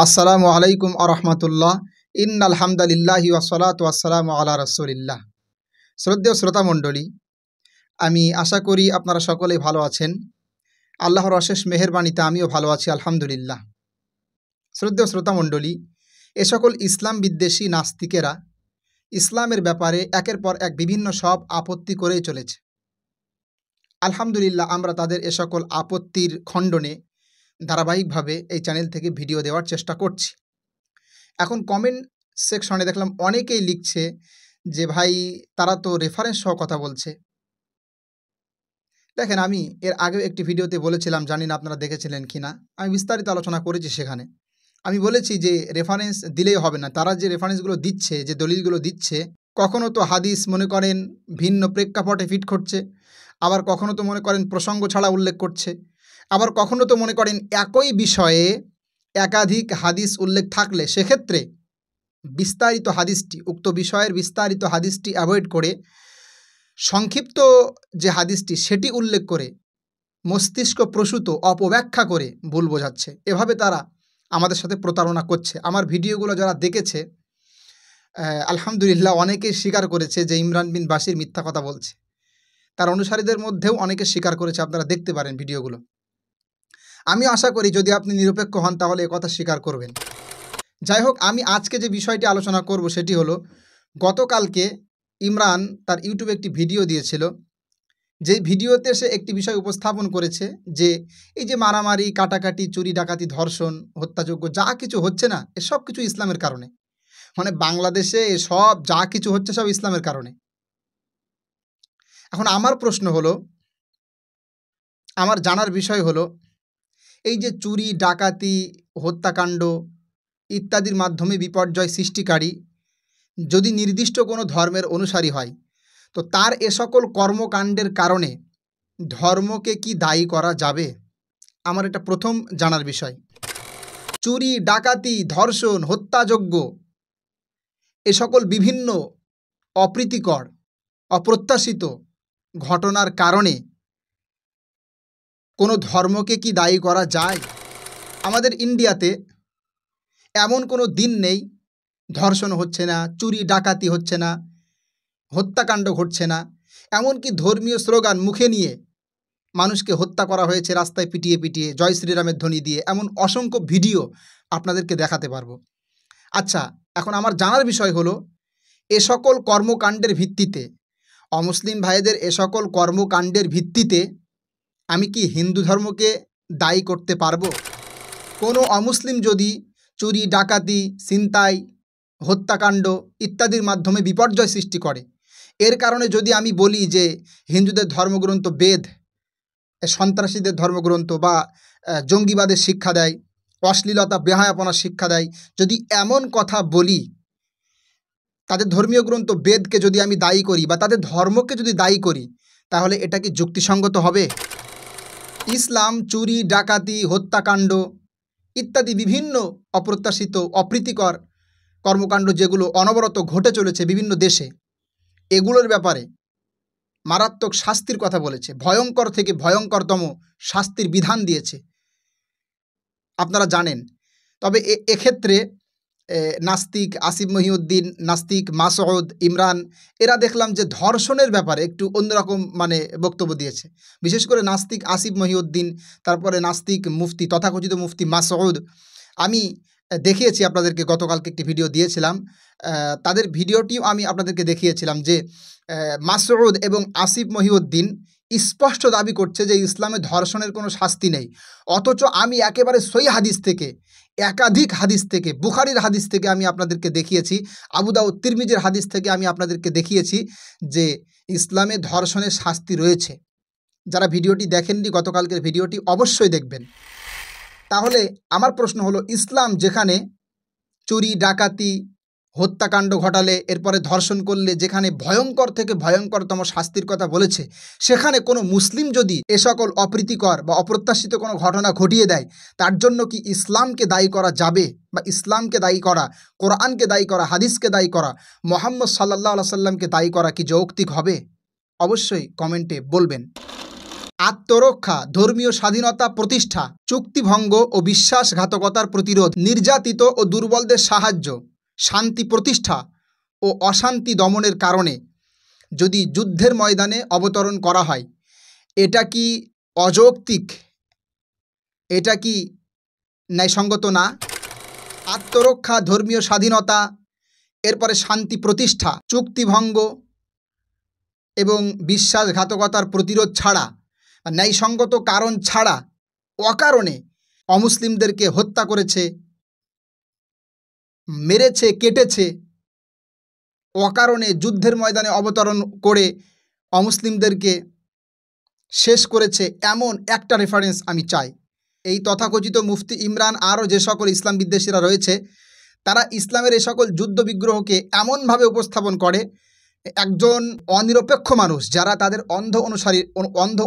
আসসালামু আলাইকুম আরহামতুল্লাহ। ইন্নাল হামদুলিল্লাহি ওয়াসসালাতু ওয়াসসালামু আলা রাসূলিল্লাহ। শ্রদ্ধেয় শ্রোতা মণ্ডলী, আমি আশা করি আপনারা সকলেই ভালো আছেন। আল্লাহর অশেষ মেহেরবানিতে আমিও ভালো আছি, আলহামদুলিল্লাহ। শ্রদ্ধেয় শ্রোতা মণ্ডলী, এ সকল ইসলাম বিদ্বেষী নাস্তিকেরা ইসলামের ব্যাপারে একের পর এক বিভিন্ন সব আপত্তি করেই চলেছে। আলহামদুলিল্লাহ, আমরা তাদের এ সকল আপত্তির খণ্ডনে ধারাবাহিকভাবে এই চ্যানেল থেকে ভিডিও দেওয়ার চেষ্টা করছি। এখন কমেন্ট সেকশনে দেখলাম অনেকেই লিখছে যে ভাই, তারা তো রেফারেন্স সহ কথা বলছে। দেখেন, আমি এর আগেও একটি ভিডিওতে বলেছিলাম, জানি না আপনারা দেখেছিলেন কি না, আমি বিস্তারিত আলোচনা করেছি। সেখানে আমি বলেছি যে রেফারেন্স দিলেই হবে না। তারা যে রেফারেন্সগুলো দিচ্ছে, যে দলিলগুলো দিচ্ছে, কখনও তো হাদিস মনে করেন ভিন্ন প্রেক্ষাপটে ফিট করছে, আবার কখনও তো মনে করেন প্রসঙ্গ ছাড়া উল্লেখ করছে, আবার কখনও তো মনে করেন একই বিষয়ে একাধিক হাদিস উল্লেখ থাকলে সেক্ষেত্রে বিস্তারিত হাদিসটি, উক্ত বিষয়ের বিস্তারিত হাদিসটি অ্যাভয়েড করে সংক্ষিপ্ত যে হাদিসটি সেটি উল্লেখ করে মস্তিষ্ক প্রসূত অপব্যাখ্যা করে ভুল বোঝাচ্ছে। এভাবে তারা আমাদের সাথে প্রতারণা করছে। আমার ভিডিওগুলো যারা দেখেছে, আলহামদুলিল্লাহ, অনেকেই স্বীকার করেছে যে ইমরান বিন বাশির মিথ্যা কথা বলছে। তার অনুসারীদের মধ্যেও অনেকে স্বীকার করেছে, আপনারা দেখতে পারেন ভিডিওগুলো। আমি আশা করি যদি আপনি নিরপেক্ষ হন তাহলে একথা স্বীকার করবেন। যাই হোক, আমি আজকে যে বিষয়টি আলোচনা করব সেটি হলো, গতকালকে ইমরান তার ইউটিউবে একটি ভিডিও দিয়েছিল, যেই ভিডিওতে সে একটি বিষয় উপস্থাপন করেছে যে এই যে মারামারি, কাটাকাটি, চুরি, ডাকাতি, ধর্ষণ, হত্যাযজ্ঞ যা কিছু হচ্ছে না, এসব কিছু ইসলামের কারণে। মানে বাংলাদেশে এসব যা কিছু হচ্ছে সব ইসলামের কারণে। এখন আমার প্রশ্ন হলো, আমার জানার বিষয় হলো, এই যে চুরি, ডাকাতি, হত্যাকাণ্ড ইত্যাদির মাধ্যমে বিপর্যয় সৃষ্টিকারী যদি নির্দিষ্ট কোনো ধর্মের অনুসারী হয়, তো তার এ সকল কর্মকাণ্ডের কারণে ধর্মকে কি দায়ী করা যাবে? আমার এটা প্রথম জানার বিষয়। চুরি, ডাকাতি, ধর্ষণ, হত্যাযজ্ঞ এ সকল বিভিন্ন অপ্রীতিকর, অপ্রত্যাশিত ঘটনার কারণে কোনো ধর্মকে কি দায়ী করা যায়? আমাদের ইন্ডিয়াতে এমন কোনো দিন নেই ধর্ষণ হচ্ছে না, চুরি ডাকাতি হচ্ছে না, হত্যাকাণ্ড ঘটছে না। এমনকি ধর্মীয় স্লোগান মুখে নিয়ে মানুষকে হত্যা করা হয়েছে রাস্তায় পিটিয়ে পিটিয়ে, জয় শ্রীরামের ধ্বনি দিয়ে। এমন অসংখ্য ভিডিও আপনাদেরকে দেখাতে পারবো। আচ্ছা, এখন আমার জানার বিষয় হলো, এ সকল কর্মকাণ্ডের ভিত্তিতে, অমুসলিম ভাইদের এ সকল কর্মকাণ্ডের ভিত্তিতে আমি কি হিন্দু ধর্মকে দায়ী করতে পারবো? কোনো অমুসলিম যদি চুরি, ডাকাতি, ছিনতাই, হত্যাকাণ্ড ইত্যাদির মাধ্যমে বিপর্যয় সৃষ্টি করে, এর কারণে যদি আমি বলি যে হিন্দুদের ধর্মগ্রন্থ বেদ সন্ত্রাসীদের ধর্মগ্রন্থ বা জঙ্গিবাদের শিক্ষা দেয়, অশ্লীলতা, বেহায়াপনার শিক্ষা দেয়, যদি এমন কথা বলি, তাদের ধর্মীয় গ্রন্থ বেদকে যদি আমি দায়ী করি বা তাদের ধর্মকে যদি দায়ী করি, তাহলে এটা কি যুক্তিসঙ্গত হবে? ইসলাম চুরি, ডাকাতি, হত্যাকাণ্ড ইত্যাদি বিভিন্ন অপ্রত্যাশিত, অপ্রীতিকর কর্মকাণ্ড যেগুলো অনবরত ঘটে চলেছে বিভিন্ন দেশে, এগুলোর ব্যাপারে মারাত্মক শাস্তির কথা বলেছে, ভয়ঙ্কর থেকে ভয়ঙ্করতম শাস্তির বিধান দিয়েছে, আপনারা জানেন। তবে এক্ষেত্রে নাস্তিক আসিফ মহিউদ্দিন, নাস্তিক মাসউদ, ইমরান, এরা দেখলাম যে ধর্ষণের ব্যাপারে একটু অন্যরকম বক্তব্য দিয়েছে। বিশেষ করে নাস্তিক আসিফ মহিউদ্দিন, তারপরে নাস্তিক মুফতি, তথাকথিত মুফতি মাসউদ। আমি দেখিয়েছি আপনাদেরকে, গতকালকে একটি ভিডিও দিয়েছিলাম, তাদের ভিডিওটিও আমি আপনাদেরকে দেখিয়েছিলাম যে মাসউদ এবং আসিফ মহিউদ্দিন স্পষ্ট দাবি করছে যে ইসলামে ধর্ষণের কোনো শাস্তি নেই। অথচ আমি একেবারে সহিহ হাদিস থেকে, একাধিক হাদিস থেকে, বুখারীর হাদিস থেকে আমি আপনাদেরকে দেখিয়েছি, আবু দাউদ, তিরমিজির হাদিস থেকে আমি আপনাদেরকে দেখিয়েছি যে ইসলামে ধর্ষণের শাস্তি রয়েছে। যারা ভিডিওটি দেখেননি, গতকালকের ভিডিওটি অবশ্যই দেখবেন। তাহলে আমার প্রশ্ন হলো, ইসলাম যেখানে চুরি, ডাকাতি, হত্যাকাণ্ড ঘটালে, এরপরে ধর্ষণ করলে যেখানে ভয়ঙ্কর থেকে ভয়ঙ্করতম শাস্তির কথা বলেছে, সেখানে কোনো মুসলিম যদি এ সকল অপ্রীতিকর বা অপ্রত্যাশিত কোনো ঘটনা ঘটিয়ে দেয়, তার জন্য কি ইসলামকে দায়ী করা যাবে? বা ইসলামকে দায়ী করা, কোরআনকে দায়ী করা, হাদিসকে দায়ী করা, মুহাম্মদ সাল্লাল্লাহু আলাইহি সাল্লামকে দায়ী করা কি যৌক্তিক হবে? অবশ্যই কমেন্টে বলবেন। আত্মরক্ষা, ধর্মীয় স্বাধীনতা প্রতিষ্ঠা, চুক্তিভঙ্গ ও বিশ্বাসঘাতকতার প্রতিরোধ, নির্যাতিত ও দুর্বলদের সাহায্য, শান্তি প্রতিষ্ঠা ও অশান্তি দমনের কারণে যদি যুদ্ধের ময়দানে অবতরণ করা হয়, এটা কি অযৌক্তিক? এটা কি ন্যায়সঙ্গত না? আত্মরক্ষা, ধর্মীয় স্বাধীনতা, এরপরে শান্তি প্রতিষ্ঠা, চুক্তিভঙ্গ এবং বিশ্বাসঘাতকতার প্রতিরোধ ছাড়া, ন্যায়সঙ্গত কারণ ছাড়া অকারণে অমুসলিমদেরকে হত্যা করেছে, মেরেছে, কেটেছে, অকারণে যুদ্ধের ময়দানে অবতরণ করে অমুসলিমদেরকে শেষ করেছে, এমন একটা রেফারেন্স আমি চাই। এই তথাকথিত মুফতি ইমরান আরও যে সকল ইসলাম বিদ্বেষীরা রয়েছে, তারা ইসলামের এ সকল যুদ্ধ বিগ্রহকে এমনভাবে উপস্থাপন করে, একজন অনিরপেক্ষ মানুষ যারা তাদের অন্ধ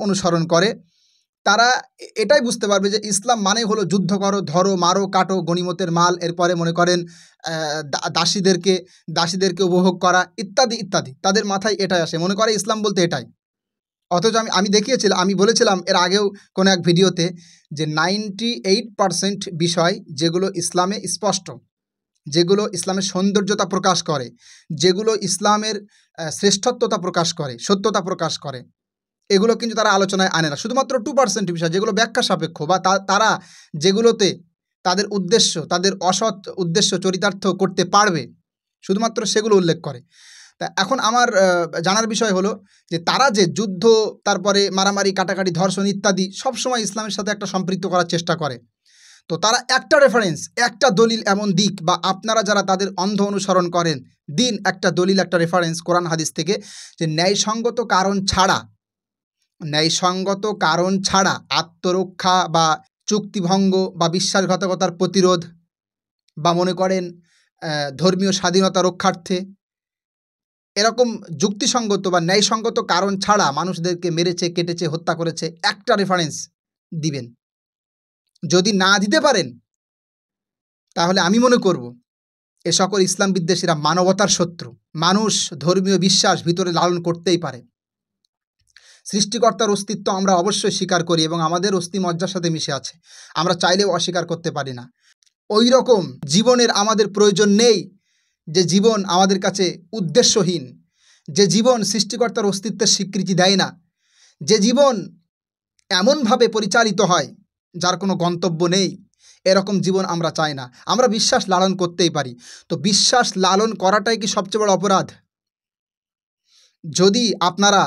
অনুসরণ করে, তারা এটাই বুঝতে পারবে যে ইসলাম মানে হলো যুদ্ধ করো, ধরো, মারো, কাটো, গনিমতের মাল, এরপরে মনে করেন দাসীদেরকে উপভোগ করা, ইত্যাদি ইত্যাদি। তাদের মাথায় এটাই আসে, মনে করে ইসলাম বলতে এটাই। অথচ আমি বলেছিলাম এর আগেও কোনো এক ভিডিওতে যে 98% বিষয় যেগুলো ইসলামে স্পষ্ট, যেগুলো ইসলামের সৌন্দর্যতা প্রকাশ করে, যেগুলো ইসলামের শ্রেষ্ঠত্বতা প্রকাশ করে, সত্যতা প্রকাশ করে, এগুলো কিন্তু তারা আলোচনায় আনে না। শুধুমাত্র 2% বিষয় যেগুলো ব্যাখ্যা সাপেক্ষ বা তারা যেগুলোতে তাদের উদ্দেশ্য, তাদের অসৎ উদ্দেশ্য চরিতার্থ করতে পারবে, শুধুমাত্র সেগুলো উল্লেখ করে। তা এখন আমার জানার বিষয় হলো যে তারা যে যুদ্ধ, তারপরে মারামারি, কাটাকাটি, ধর্ষণ ইত্যাদি সবসময় ইসলামের সাথে একটা সম্পৃক্ত করার চেষ্টা করে। তো তারা একটা রেফারেন্স, একটা দলিল, এমন দিক, বা আপনারা যারা তাদের অন্ধ অনুসরণ করেন, দিন একটা দলিল, একটা রেফারেন্স কোরআন হাদিস থেকে, যে ন্যায়সঙ্গত কারণ ছাড়া আত্মরক্ষা বা চুক্তিভঙ্গ বা বিশ্বাসঘাতকতার প্রতিরোধ বা মনে করেন ধর্মীয় স্বাধীনতা রক্ষার্থে এরকম যুক্তিসঙ্গত বা ন্যায়সঙ্গত কারণ ছাড়া মানুষদেরকে মেরেছে, কেটেছে, হত্যা করেছে, একটা রেফারেন্স দিবেন। যদি না দিতে পারেন তাহলে আমি মনে করব এ সকল ইসলাম বিদ্বেষীরা মানবতার শত্রু। মানুষ ধর্মীয় বিশ্বাস ভিতরে লালন করতেই পারে, সৃষ্টিকর্তার অস্তিত্ব আমরা অবশ্যই স্বীকার করি এবং আমাদের অস্থিমজ্জার সাথে মিশে আছে, আমরা চাইলেও অস্বীকার করতে পারি না। ওই রকম জীবনের আমাদের প্রয়োজন নেই যে জীবন আমাদের কাছে উদ্দেশ্যহীন, যে জীবন সৃষ্টিকর্তার অস্তিত্বের স্বীকৃতি দেয় না, যে জীবন এমনভাবে পরিচালিত হয় যার কোনো গন্তব্য নেই, এরকম জীবন আমরা চাই না। আমরা বিশ্বাস লালন করতেই পারি। তো বিশ্বাস লালন করাটাই কি সবচেয়ে বড় অপরাধ? যদি আপনারা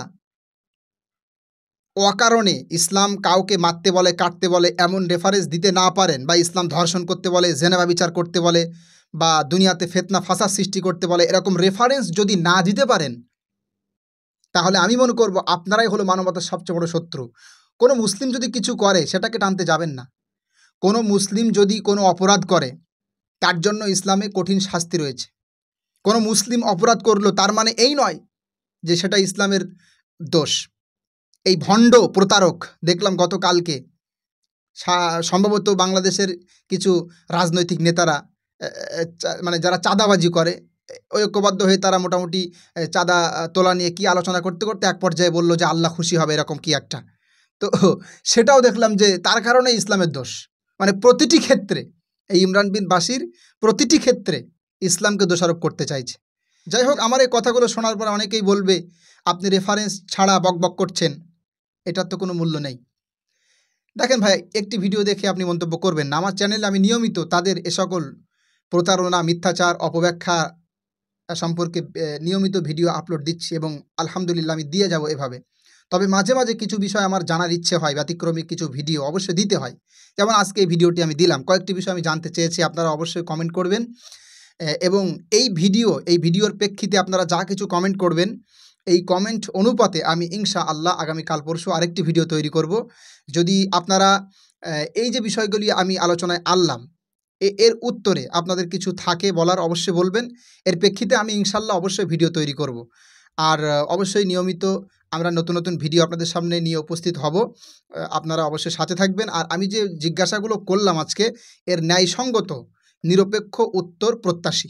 অকারণে ইসলাম কাউকে মারতে বলে, কাটতে বলে এমন রেফারেন্স দিতে না পারেন, বা ইসলাম ধর্ষণ করতে বলে, জেনা ব্যভিচার করতে বলে, বা দুনিয়াতে ফিতনা ফাসাদ সৃষ্টি করতে বলে, এরকম রেফারেন্স যদি না দিতে পারেন, তাহলে আমি মনে করব আপনারাই হলো মানবতার সবচেয়ে বড় শত্রু। কোনো মুসলিম যদি কিছু করে সেটাকে টানতে যাবেন না। কোনো মুসলিম যদি কোনো অপরাধ করে তার জন্য ইসলামে কঠিন শাস্তি রয়েছে। কোনো মুসলিম অপরাধ করলো তার মানে এই নয় যে সেটা ইসলামের দোষ। এই ভণ্ড প্রতারক দেখলাম গতকালকে, সম্ভবত বাংলাদেশের কিছু রাজনৈতিক নেতারা, মানে যারা চাঁদাবাজি করে, ঐক্যবদ্ধ হয়ে তারা মোটামুটি চাঁদা তোলা নিয়ে কি আলোচনা করতে করতে এক পর্যায়ে বলল যে আল্লাহ খুশি হবে, এরকম কি একটা। তো সেটাও দেখলাম যে তার কারণে ইসলামের দোষ। মানে প্রতিটি ক্ষেত্রে এই ইমরান বিন বাশির প্রতিটি ক্ষেত্রে ইসলামকে দোষারোপ করতে চাইছে। যাই হোক, আমার এই কথাগুলো শোনার পর অনেকেই বলবে আপনি রেফারেন্স ছাড়া বকবক করছেন, এটার তো কোনো মূল্য নেই। দেখেন ভাই, একটি ভিডিও দেখে আপনি মন্তব্য করবেন না। আমার চ্যানেলে আমি নিয়মিত তাদের এ সকল প্রতারণা, মিথ্যাচার, অপব্যাখ্যা সম্পর্কে নিয়মিত ভিডিও আপলোড দিচ্ছি এবং আলহামদুলিল্লাহ আমি দিয়ে যাব এভাবে। তবে মাঝে মাঝে কিছু বিষয় আমার জানার ইচ্ছে হয়, ব্যতিক্রমিক কিছু ভিডিও অবশ্যই দিতে হয়। যেমন আজকে এই ভিডিওটি আমি দিলাম, কয়েকটি বিষয় আমি জানতে চেয়েছি, আপনারা অবশ্যই কমেন্ট করবেন। এবং এই ভিডিওর প্রেক্ষিতে আপনারা যা কিছু কমেন্ট করবেন, এই কমেন্ট অনুপাতে আমি ইনশাআল্লাহ আগামীকাল পরশু আরেকটি ভিডিও তৈরি করব। যদি আপনারা এই যে বিষয়গুলি আমি আলোচনায় আনলাম এর উত্তরে আপনাদের কিছু থাকে বলার, অবশ্যই বলবেন। এর প্রেক্ষিতে আমি ইনশাআল্লাহ অবশ্যই ভিডিও তৈরি করব। আর অবশ্যই নিয়মিত আমরা নতুন নতুন ভিডিও আপনাদের সামনে নিয়ে উপস্থিত হব। আপনারা অবশ্যই সাথে থাকবেন। আর আমি যে জিজ্ঞাসাগুলো করলাম আজকে, এর ন্যায়সঙ্গত নিরপেক্ষ উত্তর প্রত্যাশী।